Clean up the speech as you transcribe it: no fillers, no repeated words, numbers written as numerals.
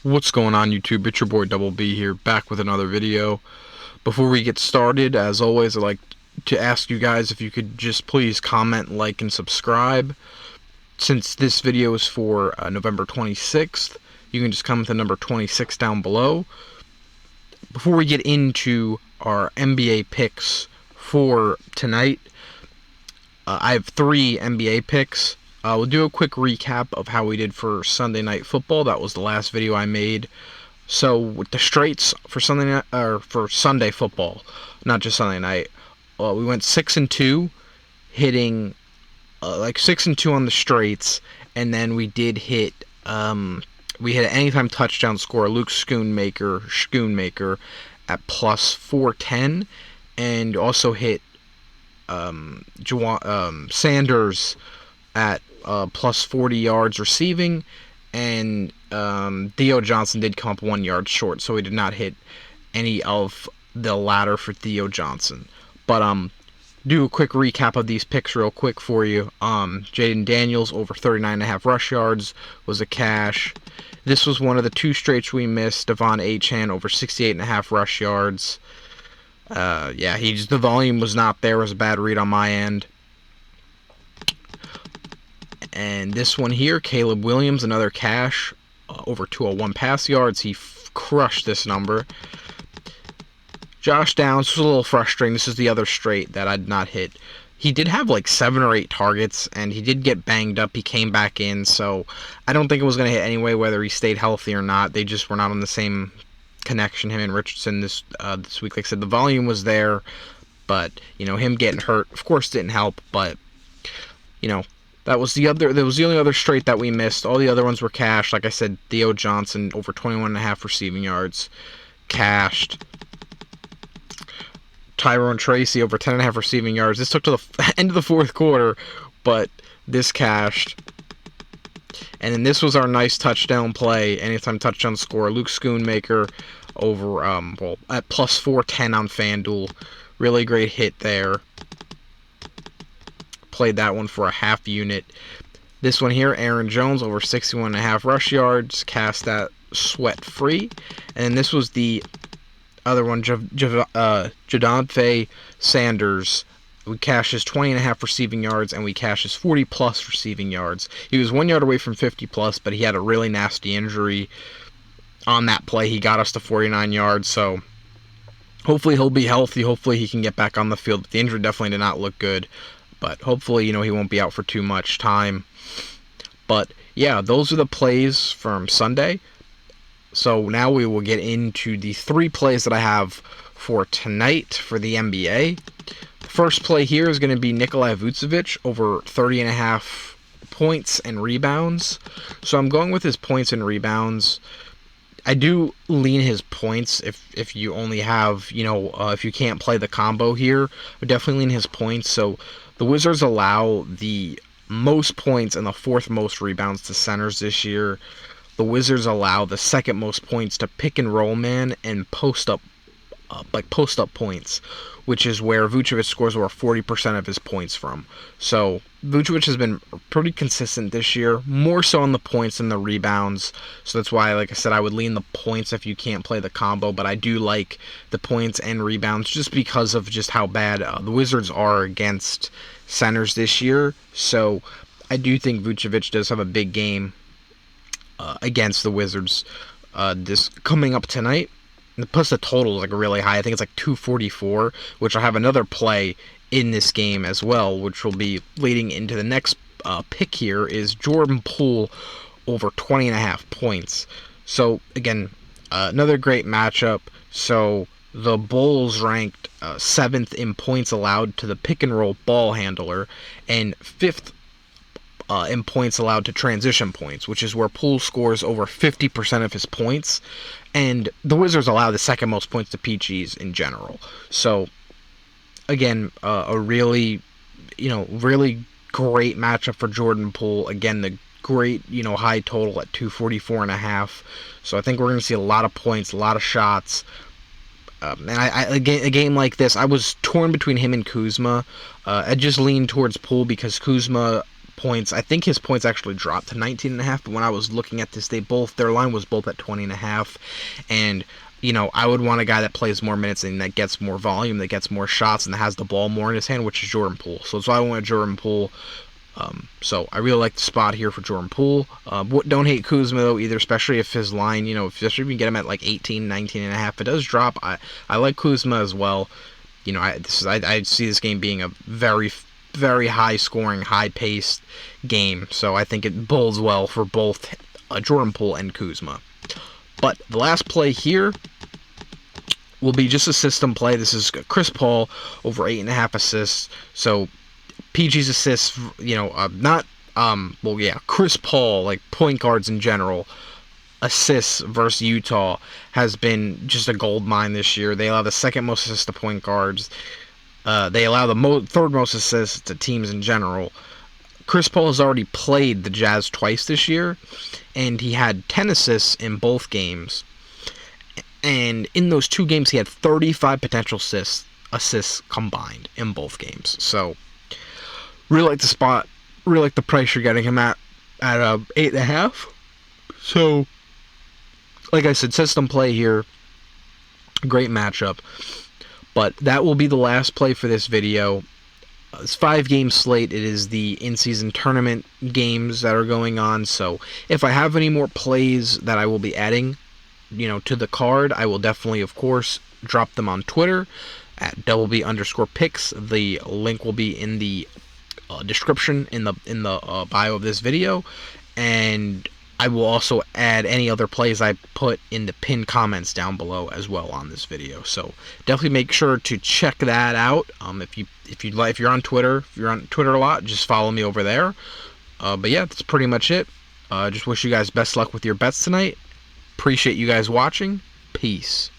What's going on, YouTube? It's your boy Double B here, back with another video. Before we get started, as always, I'd like to ask you guys if you could just please comment, like, and subscribe. Since this video is for November 26th, you can just comment the number 26 down below. Before we get into our NBA picks for tonight, I have 3 NBA picks. We'll do a quick recap of how we did for Sunday Night Football. That was the last video I made. So with the straights for Sunday Football, not just Sunday night, we went 6-2, hitting like 6-2 on the straights, and then we did hit we hit an anytime touchdown score, Luke Schoonmaker at plus 410, and also hit Sanders at plus 40 yards receiving, and Theo Johnson did come up 1 yard short, so we did not hit any of the latter for Theo Johnson. But do a quick recap of these picks real quick for you. Jaden Daniels over 39.5 rush yards was a cash. This was one of the 2 straights we missed. Devon Achane over 68.5 rush yards. Yeah, the volume was not there. It was a bad read on my end. And this one here, Caleb Williams, another cash, over 201 pass yards. He crushed this number. Josh Downs was a little frustrating. This is the other straight that I did not hit. He did have like 7 or 8 targets, and he did get banged up. He came back in, so I don't think it was going to hit anyway, whether he stayed healthy or not. They just were not on the same connection, him and Richardson, this week. Like I said, the volume was there, but, him getting hurt, of course, didn't help, but, that was the only other straight that we missed. All the other ones were cashed. Like I said, Theo Johnson over 21.5 receiving yards, cashed. Tyrone Tracy over 10.5 receiving yards. This took to the end of the 4th quarter, but this cashed. And then this was our nice touchdown play, anytime touchdown score. Luke Schoonmaker over at plus 410 on FanDuel. Really great hit there. Played that one for a half unit. This one here, Aaron Jones over 61.5 rush yards, cast that sweat free. And then this was the other one, Jadonfe Sanders. We cashed his 20.5 receiving yards, and we cashed his 40+ receiving yards. He was 1 yard away from 50+, but he had a really nasty injury on that play. He got us to 49 yards, so hopefully he'll be healthy. Hopefully he can get back on the field. But the injury definitely did not look good. But hopefully, he won't be out for too much time. But, yeah, those are the plays from Sunday. So now we will get into the 3 plays that I have for tonight for the NBA. The first play here is going to be Nikola Vucevic over 30.5 points and rebounds. So I'm going with his points and rebounds. I do lean his points if you only have, if you can't play the combo here. I would definitely lean his points. So the Wizards allow the most points and the 4th most rebounds to centers this year. The Wizards allow the 2nd most points to pick and roll man and post up points, which is where Vucevic scores over 40% of his points from. So Vucevic has been pretty consistent this year, more so on the points than the rebounds. So that's why, like I said, I would lean the points if you can't play the combo, but I do like the points and rebounds just because of just how bad the Wizards are against centers this year. So I do think Vucevic does have a big game against the Wizards this coming up tonight. Plus the total is really high. I think it's 244, which I'll have another play in this game as well, which will be leading into the next pick here is Jordan Poole over 20.5 points. So again, another great matchup. So the Bulls ranked 7th in points allowed to the pick and roll ball handler and 5th in points allowed to transition points, which is where Poole scores over 50% of his points, and the Wizards allow the 2nd most points to PGs in general. So, again, a really great matchup for Jordan Poole. Again, the great, high total at 244.5. So I think we're going to see a lot of points, a lot of shots. And a game like this, I was torn between him and Kuzma. I just leaned towards Poole because Kuzma points. I think his points actually dropped to 19.5, but when I was looking at this, their line was both at 20.5, and I would want a guy that plays more minutes and that gets more volume, that gets more shots, and that has the ball more in his hand, which is Jordan Poole. So I want Jordan Poole. So I really like the spot here for Jordan Poole. Don't hate Kuzma though either, especially if his line, especially if you can get him at like 18, 19.5. It does drop. I like Kuzma as well. I see this game being a very, very high scoring, high paced game. So I think it bodes well for both Jordan Poole and Kuzma. But the last play here will be just a system play. This is Chris Paul over 8.5 assists. So PG's assists, Chris Paul, like point guards in general, assists versus Utah has been just a gold mine this year. They allow the second most assists to point guards. They allow the third most assists to teams in general. Chris Paul has already played the Jazz twice this year, and he had 10 assists in both games. And in those 2 games, he had 35 potential assists combined in both games. So, really like the spot. Really like the price you're getting him at 8.5. So, like I said, system play here. Great matchup. But that will be the last play for this video. It's 5-game slate. It is the in-season tournament games that are going on. So if I have any more plays that I will be adding, to the card, I will definitely, of course, drop them on Twitter at @BB_picks. The link will be in the description in the bio of this video, and I will also add any other plays I put in the pinned comments down below as well on this video. So definitely make sure to check that out. If you're on Twitter, a lot, just follow me over there. But yeah, that's pretty much it. Just wish you guys best luck with your bets tonight. Appreciate you guys watching. Peace.